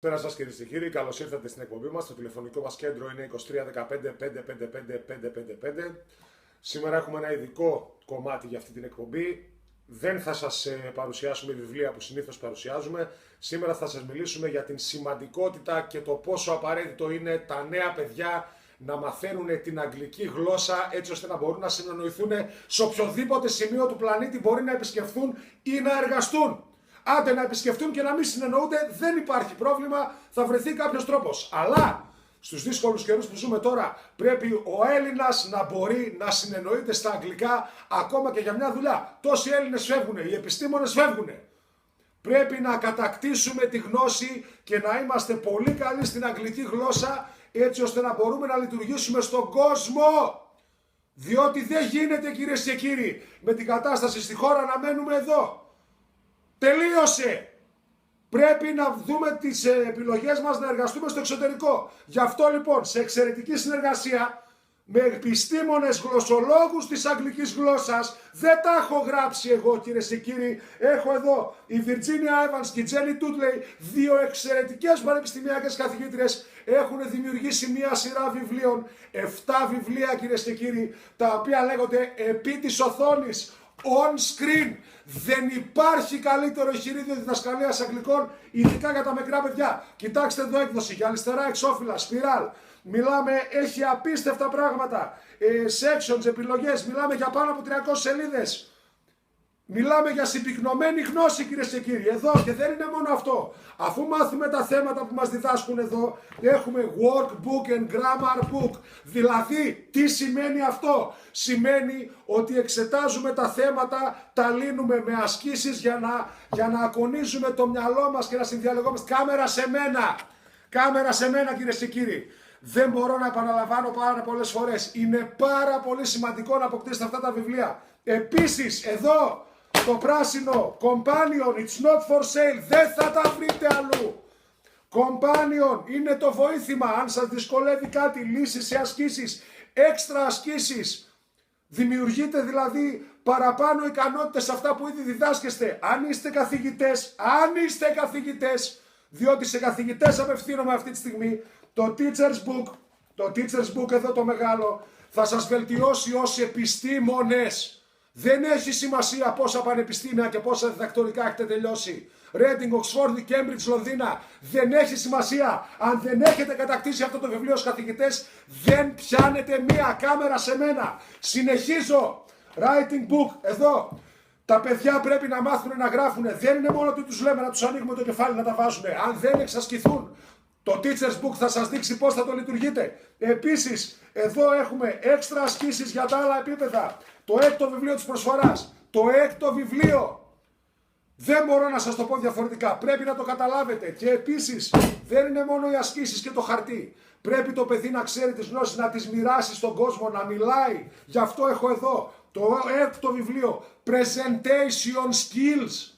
Καλησπέρα σας κυρίες και κύριοι, καλώς ήρθατε στην εκπομπή μας. Το τηλεφωνικό μας κέντρο είναι 2315-555-555. Σήμερα έχουμε ένα ειδικό κομμάτι για αυτή την εκπομπή. Δεν θα σας παρουσιάσουμε βιβλία που συνήθως παρουσιάζουμε. Σήμερα θα σας μιλήσουμε για την σημαντικότητα και το πόσο απαραίτητο είναι τα νέα παιδιά να μαθαίνουν την αγγλική γλώσσα έτσι ώστε να μπορούν να συνεννοηθούν σε οποιοδήποτε σημείο του πλανήτη μπορεί να επισκεφθούν ή να εργαστούν. Άντε να επισκεφτούν και να μην συνεννοούνται, δεν υπάρχει πρόβλημα, θα βρεθεί κάποιος τρόπος. Αλλά στους δύσκολους καιρούς που ζούμε τώρα πρέπει ο Έλληνας να μπορεί να συνεννοείται στα αγγλικά ακόμα και για μια δουλειά. Τόσοι Έλληνες φεύγουν, οι επιστήμονες φεύγουν. Πρέπει να κατακτήσουμε τη γνώση και να είμαστε πολύ καλοί στην αγγλική γλώσσα έτσι ώστε να μπορούμε να λειτουργήσουμε στον κόσμο. Διότι δεν γίνεται, κυρίες και κύριοι, με την κατάσταση στη χώρα να μένουμε εδώ. Τελείωσε! Πρέπει να δούμε τις επιλογές μας να εργαστούμε στο εξωτερικό. Γι' αυτό λοιπόν σε εξαιρετική συνεργασία με επιστήμονες γλωσσολόγους της αγγλικής γλώσσας, δεν τα έχω γράψει εγώ κυρίες και κύριοι, έχω εδώ η Virginia Evans και η Jenny Tudley, δύο εξαιρετικές πανεπιστημιακές καθηγήτριες, έχουν δημιουργήσει μια σειρά βιβλίων, 7 βιβλία κυρίες και κύριοι, τα οποία λέγονται επί της οθόνης, on screen. Δεν υπάρχει καλύτερο εγχειρίδιο διδασκαλίας αγγλικών, ειδικά για τα μικρά παιδιά. Κοιτάξτε εδώ έκδοση για αριστερά εξώφυλλα, σπιράλ. Μιλάμε, έχει απίστευτα πράγματα. Sections, επιλογές, μιλάμε για πάνω από 300 σελίδες. Μιλάμε για συμπυκνωμένη γνώση κυρίες και κύριοι. Εδώ και δεν είναι μόνο αυτό. Αφού μάθουμε τα θέματα που μας διδάσκουν εδώ, έχουμε workbook and grammar book. Δηλαδή, τι σημαίνει αυτό? Σημαίνει ότι εξετάζουμε τα θέματα, τα λύνουμε με ασκήσεις για να ακονίζουμε το μυαλό μας και να συνδιαλογόμαστε. Κάμερα σε μένα! Κάμερα σε μένα κυρίες και κύριοι. Δεν μπορώ να επαναλαμβάνω πάρα πολλές φορές. Είναι πάρα πολύ σημαντικό να αποκτήσετε αυτά τα βιβλία. Επίσης, εδώ, το πράσινο, Companion, it's not for sale, δεν θα τα βρείτε αλλού. Companion είναι το βοήθημα, αν σας δυσκολεύει κάτι, λύσεις σε ασκήσεις, έξτρα ασκήσεις. Δημιουργείτε δηλαδή παραπάνω ικανότητες σε αυτά που ήδη διδάσκεστε. Αν είστε καθηγητές, διότι σε καθηγητές απευθύνομαι αυτή τη στιγμή, το Teacher's Book εδώ το μεγάλο, θα σας βελτιώσει ως επιστήμονες. Δεν έχει σημασία πόσα πανεπιστήμια και πόσα διδακτορικά έχετε τελειώσει. Reading, Oxford, Cambridge, Λονδίνα. Δεν έχει σημασία. Αν δεν έχετε κατακτήσει αυτό το βιβλίο ως καθηγητές, δεν πιάνετε μία κάμερα σε μένα. Συνεχίζω. Writing book, εδώ. Τα παιδιά πρέπει να μάθουν να γράφουν. Δεν είναι μόνο ότι τους λέμε να τους ανοίγουμε το κεφάλι να τα βάζουν. Αν δεν εξασκηθούν, το Teacher's Book θα σας δείξει πώς θα το λειτουργείτε. Επίσης, εδώ έχουμε έξτρα ασκήσεις για τα άλλα επίπεδα. Το 6ο βιβλίο της προσφοράς. Το 6ο βιβλίο. Δεν μπορώ να σας το πω διαφορετικά. Πρέπει να το καταλάβετε. Και επίσης, δεν είναι μόνο οι ασκήσεις και το χαρτί. Πρέπει το παιδί να ξέρει τις γνώσεις, να τις μοιράσει στον κόσμο, να μιλάει. Γι' αυτό έχω εδώ το 6ο βιβλίο. Presentation Skills.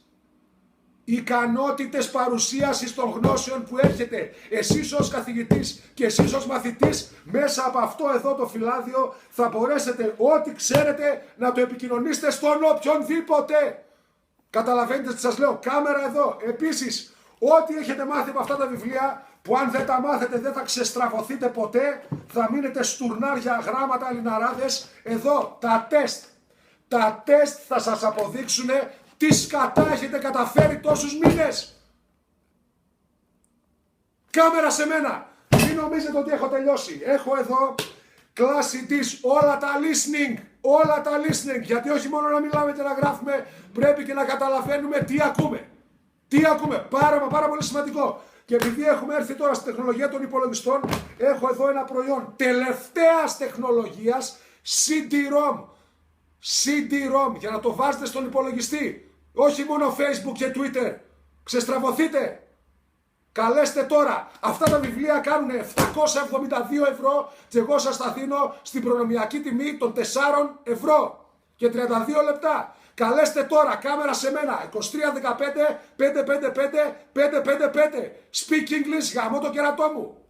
Ικανότητες παρουσίασης των γνώσεων που έχετε. Εσείς ως καθηγητής και εσείς ως μαθητής, μέσα από αυτό εδώ το φυλάδιο θα μπορέσετε ό,τι ξέρετε να το επικοινωνήσετε στον οποιονδήποτε. Καταλαβαίνετε τι σας λέω? Κάμερα εδώ. Επίσης, ό,τι έχετε μάθει από αυτά τα βιβλία, που αν δεν τα μάθετε δεν θα ξεστραβωθείτε ποτέ, θα μείνετε στουρνάρια, γράμματα, λιναράδες. Εδώ τα τεστ. Τα τεστ θα σας αποδείξουν τι σκατά έχετε καταφέρει τόσους μήνες. Κάμερα σε μένα. Μην νομίζετε ότι έχω τελειώσει. Έχω εδώ κλάση της όλα τα listening. Όλα τα listening. Γιατί όχι μόνο να μιλάμε και να γράφουμε, πρέπει και να καταλαβαίνουμε τι ακούμε. Τι ακούμε. Πάρα πολύ σημαντικό. Και επειδή έχουμε έρθει τώρα στη τεχνολογία των υπολογιστών, έχω εδώ ένα προϊόν τελευταίας τεχνολογίας, CD-ROM. CD-ROM για να το βάζετε στον υπολογιστή. Όχι μόνο Facebook και Twitter. Ξεστραβωθείτε. Καλέστε τώρα. Αυτά τα βιβλία κάνουν 772 ευρώ και εγώ σας τα δίνω στην προνομιακή τιμή των 4 ευρώ και 32 λεπτά. Καλέστε τώρα. Κάμερα σε μένα. 2315 555 555. Speak English, γαμώ το κερατό μου.